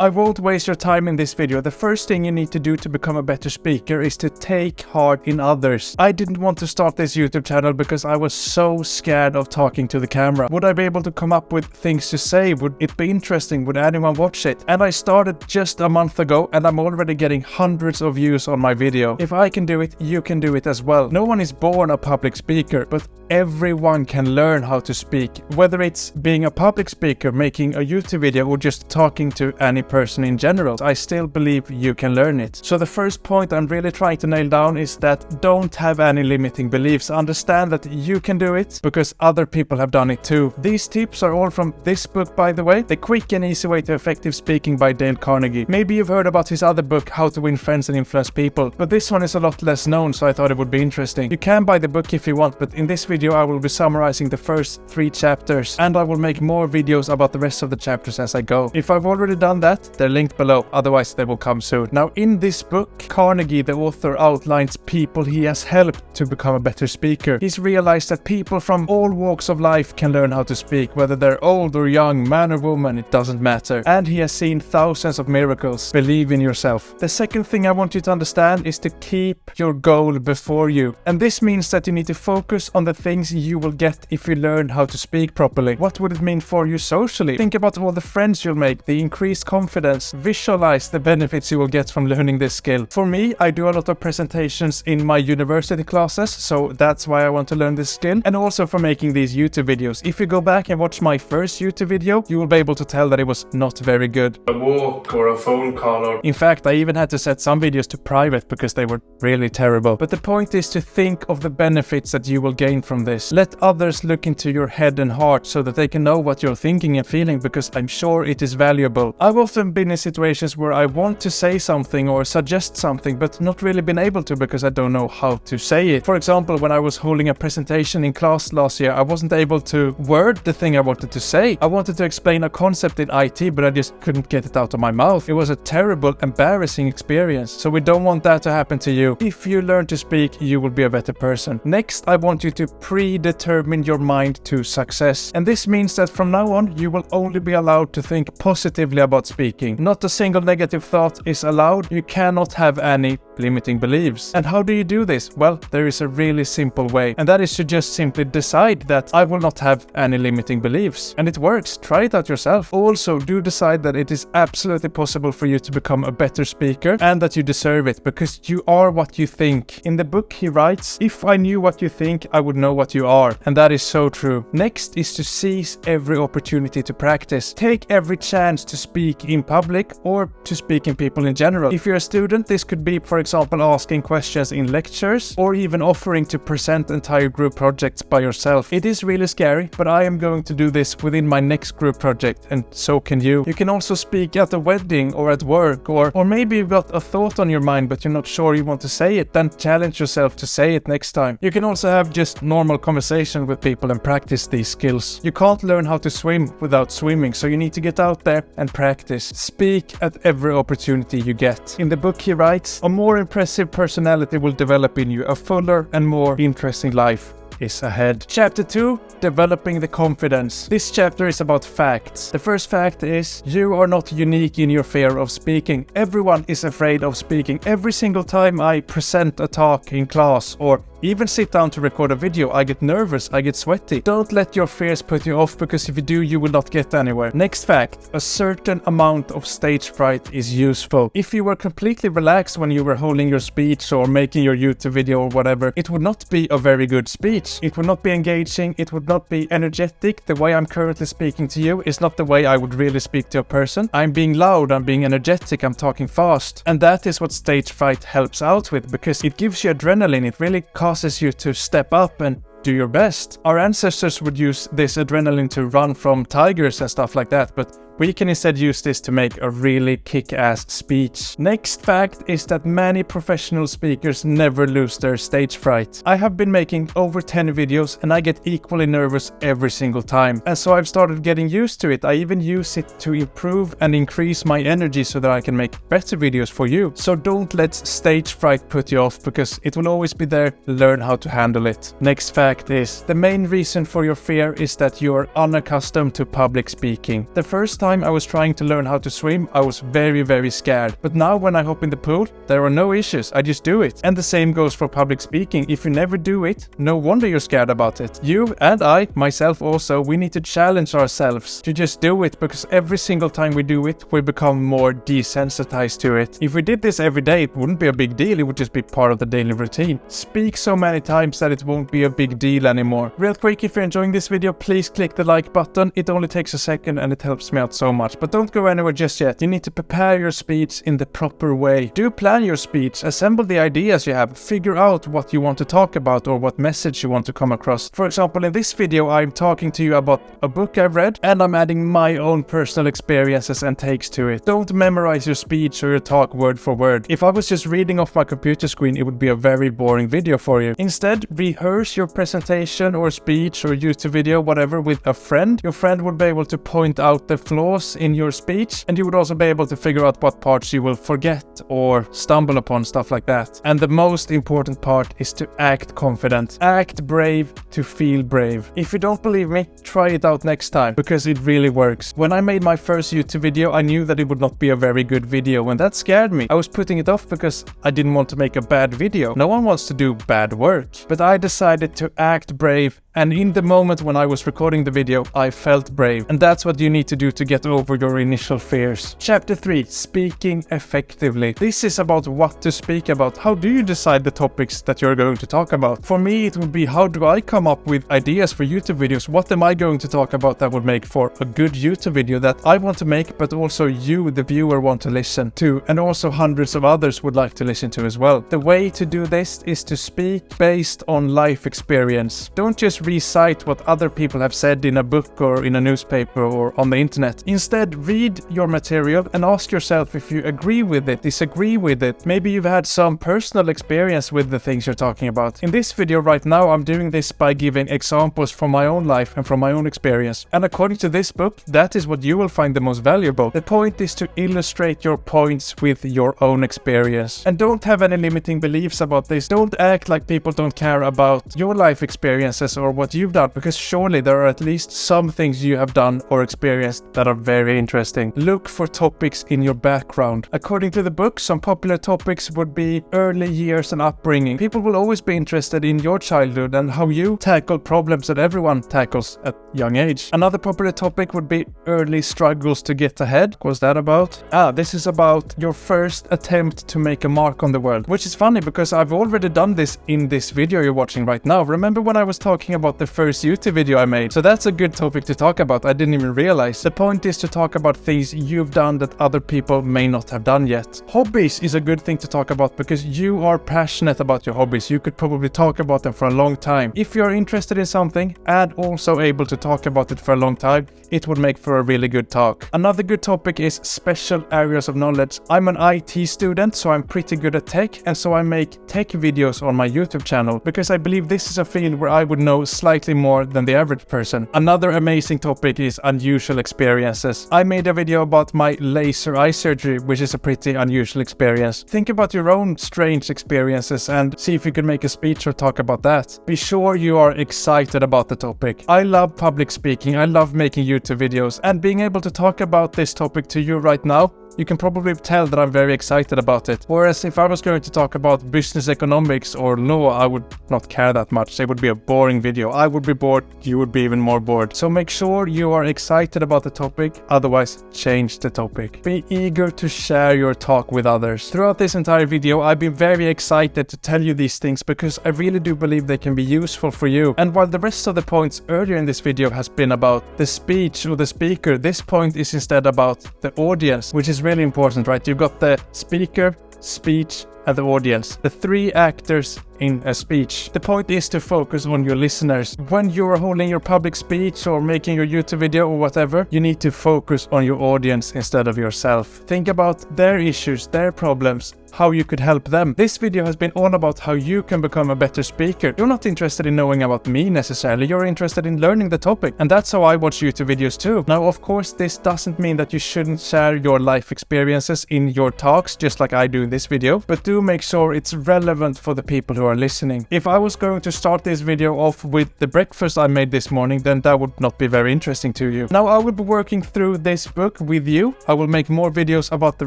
I won't waste your time in this video. The first thing you need to do to become a better speaker is to take heart in others. I didn't want to start this YouTube channel because I was so scared of talking to the camera. Would I be able to come up with things to say? Would it be interesting? Would anyone watch it? And I started just a month ago and I'm already getting hundreds of views on my video. If I can do it, you can do it as well. No one is born a public speaker, but everyone can learn how to speak. Whether it's being a public speaker, making a YouTube video, or just talking to any person in general, I still believe you can learn it. So the first point I'm really trying to nail down is that don't have any limiting beliefs. Understand that you can do it because other people have done it too. These tips are all from this book, by the way, The Quick and Easy Way to Effective Speaking by Dale Carnegie. Maybe you've heard about his other book, How to Win Friends and Influence People, but this one is a lot less known, so I thought it would be interesting. You can buy the book if you want, but in this video I will be summarizing the first 3 chapters, and I will make more videos about the rest of the chapters as I go. If I've already done that, they're linked below, otherwise they will come soon. Now, in this book, Carnegie, the author, outlines people he has helped to become a better speaker. He's realized that people from all walks of life can learn how to speak, whether they're old or young, man or woman, it doesn't matter. And he has seen thousands of miracles. Believe in yourself. The second thing I want you to understand is to keep your goal before you. And this means that you need to focus on the things you will get if you learn how to speak properly. What would it mean for you socially? Think about all the friends you'll make, the increased confidence. Visualize the benefits you will get from learning this skill. For me, I do a lot of presentations in my university classes, so that's why I want to learn this skill, and also for making these YouTube videos. If you go back and watch my first YouTube video, you will be able to tell that it was not very good. A walk or a phone call, or... In fact, I even had to set some videos to private because they were really terrible. But the point is to think of the benefits that you will gain from this. Let others look into your head and heart so that they can know what you're thinking and feeling, because I'm sure it is valuable. I've often been in situations where I want to say something or suggest something, but not really been able to because I don't know how to say it. For example, when I was holding a presentation in class last year, I wasn't able to word the thing I wanted to say. I wanted to explain a concept in IT, but I just couldn't get it out of my mouth. It was a terrible, embarrassing experience. So we don't want that to happen to you. If you learn to speak, you will be a better person. Next, I want you to predetermine your mind to success. And this means that from now on, you will only be allowed to think positively about speaking. Not a single negative thought is allowed. You cannot have any limiting beliefs. And how do you do this? Well, there is a really simple way, and that is to just simply decide that I will not have any limiting beliefs. And it works. Try it out yourself. Also, do decide that it is absolutely possible for you to become a better speaker and that you deserve it, because you are what you think. In the book he writes, if I knew what you think, I would know what you are. And that is so true. Next is to seize every opportunity to practice. Take every chance to speak in public or to speak in people in general. If you're a student, this could be, for example, asking questions in lectures or even offering to present entire group projects by yourself. It is really scary, but I am going to do this within my next group project, and so can you. You can also speak at a wedding or at work, or maybe you've got a thought on your mind but you're not sure you want to say it. Then challenge yourself to say it next time. You can also have just normal conversation with people and practice these skills. You can't learn how to swim without swimming, so you need to get out there and practice. Speak at every opportunity you get. In the book he writes, a more impressive personality will develop in you. A fuller and more interesting life is ahead. Chapter 2, developing the confidence. This chapter is about facts. The first fact is you are not unique in your fear of speaking. Everyone is afraid of speaking. Every single time I present a talk in class or even sit down to record a video, I get nervous, I get sweaty. Don't let your fears put you off, because if you do, you will not get anywhere. Next fact, a certain amount of stage fright is useful. If you were completely relaxed when you were holding your speech or making your YouTube video or whatever, it would not be a very good speech. It would not be engaging, it would not be energetic. The way I'm currently speaking to you is not the way I would really speak to a person. I'm being loud, I'm being energetic, I'm talking fast. And that is what stage fright helps out with, because it gives you adrenaline. It really causes you to step up and do your best. Our ancestors would use this adrenaline to run from tigers and stuff like that, but we can instead use this to make a really kick-ass speech. Next fact is that many professional speakers never lose their stage fright. I have been making over 10 videos and I get equally nervous every single time. And so I've started getting used to it. I even use it to improve and increase my energy so that I can make better videos for you. So don't let stage fright put you off, because it will always be there. Learn how to handle it. Next fact is the main reason for your fear is that you are unaccustomed to public speaking. The first time I was trying to learn how to swim, I was very scared. But now when I hop in the pool, there are no issues. I just do it. And the same goes for public speaking. If you never do it, no wonder you're scared about it. You and I, myself also, we need to challenge ourselves to just do it, because every single time we do it, we become more desensitized to it. If we did this every day, it wouldn't be a big deal. It would just be part of the daily routine. Speak so many times that it won't be a big deal anymore. Real quick, if you're enjoying this video, please click the like button. It only takes a second and it helps me out so much. But don't go anywhere just yet. You need to prepare your speech in the proper way. Do plan your speech, assemble the ideas you have, figure out what you want to talk about or what message you want to come across. For example, in this video, I'm talking to you about a book I've read, and I'm adding my own personal experiences and takes to it. Don't memorize your speech or your talk word for word. If I was just reading off my computer screen, it would be a very boring video for you. Instead, rehearse your presentation or speech or YouTube video, whatever, with a friend. Your friend would be able to point out the flaws in your speech, and you would also be able to figure out what parts you will forget or stumble upon, stuff like that. And the most important part is to act confident. Act brave to feel brave. If you don't believe me, try it out next time, because it really works. When I made my first YouTube video, I knew that it would not be a very good video, and that scared me. I was putting it off because I didn't want to make a bad video. No one wants to do bad work. But I decided to act brave, and in the moment when I was recording the video, I felt brave. And that's what you need to do to get over your initial fears. Chapter 3. Speaking effectively. This is about what to speak about. How do you decide the topics that you're going to talk about? For me, it would be, how do I come up with ideas for YouTube videos? What am I going to talk about that would make for a good YouTube video that I want to make, but also you, the viewer, want to listen to, and also hundreds of others would like to listen to as well. The way to do this is to speak based on life experience. Don't just recite what other people have said in a book or in a newspaper or on the internet. Instead, read your material and ask yourself if you agree with it, disagree with it. Maybe you've had some personal experience with the things you're talking about. In this video right now, I'm doing this by giving examples from my own life and from my own experience. And according to this book, that is what you will find the most valuable. The point is to illustrate your points with your own experience. And don't have any limiting beliefs about this. Don't act like people don't care about your life experiences or what you've done, because surely there are at least some things you have done or experienced that are very interesting. Look for topics in your background. According to the book, some popular topics would be early years and upbringing. People will always be interested in your childhood and how you tackle problems that everyone tackles at young age. Another popular topic would be early struggles to get ahead. What's that about? This is about your first attempt to make a mark on the world, which is funny because I've already done this in this video you're watching right now. Remember when I was talking about the first YouTube video I made? So that's a good topic to talk about. I didn't even realize. The point is to talk about things you've done that other people may not have done yet. Hobbies is a good thing to talk about because you are passionate about your hobbies. You could probably talk about them for a long time. If you're interested in something and also able to talk about it for a long time, it would make for a really good talk. Another good topic is special areas of knowledge. I'm an IT student, so I'm pretty good at tech, and so I make tech videos on my YouTube channel because I believe this is a field where I would know slightly more than the average person. Another amazing topic is unusual experiences. I made a video about my laser eye surgery, which is a pretty unusual experience. Think about your own strange experiences and see if you could make a speech or talk about that. Be sure you are excited about the topic. I love public speaking. I love making YouTube videos, and being able to talk about this topic to you right now, you can probably tell that I'm very excited about it. Whereas if I was going to talk about business economics or law, I would not care that much. It would be a boring video. I would be bored, you would be even more bored. So make sure you are excited about the topic, otherwise change the topic. Be eager to share your talk with others. Throughout this entire video, I've been very excited to tell you these things because I really do believe they can be useful for you. And while the rest of the points earlier in this video has been about the speech or the speaker, this point is instead about the audience, which is really important, right? You've got the speaker, speech, and the audience, the three actors in a speech. The point is to focus on your listeners. When you're holding your public speech or making your YouTube video or whatever, you need to focus on your audience instead of yourself. Think about their issues, their problems, how you could help them. This video has been all about how you can become a better speaker. You're not interested in knowing about me necessarily, you're interested in learning the topic. And that's how I watch YouTube videos too. Now, of course, this doesn't mean that you shouldn't share your life experiences in your talks, just like I do in this video, but do do make sure it's relevant for the people who are listening. If I was going to start this video off with the breakfast I made this morning, then that would not be very interesting to you. Now I will be working through this book with you. I will make more videos about the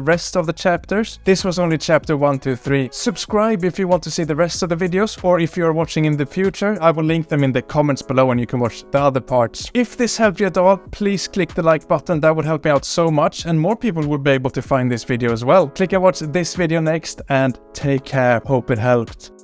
rest of the chapters. This was only chapter 1, 2, 3. Subscribe if you want to see the rest of the videos, or if you are watching in the future, I will link them in the comments below and you can watch the other parts. If this helped you at all, please click the like button. That would help me out so much, and more people would be able to find this video as well. Click and watch this video next, and take care. Hope it helped.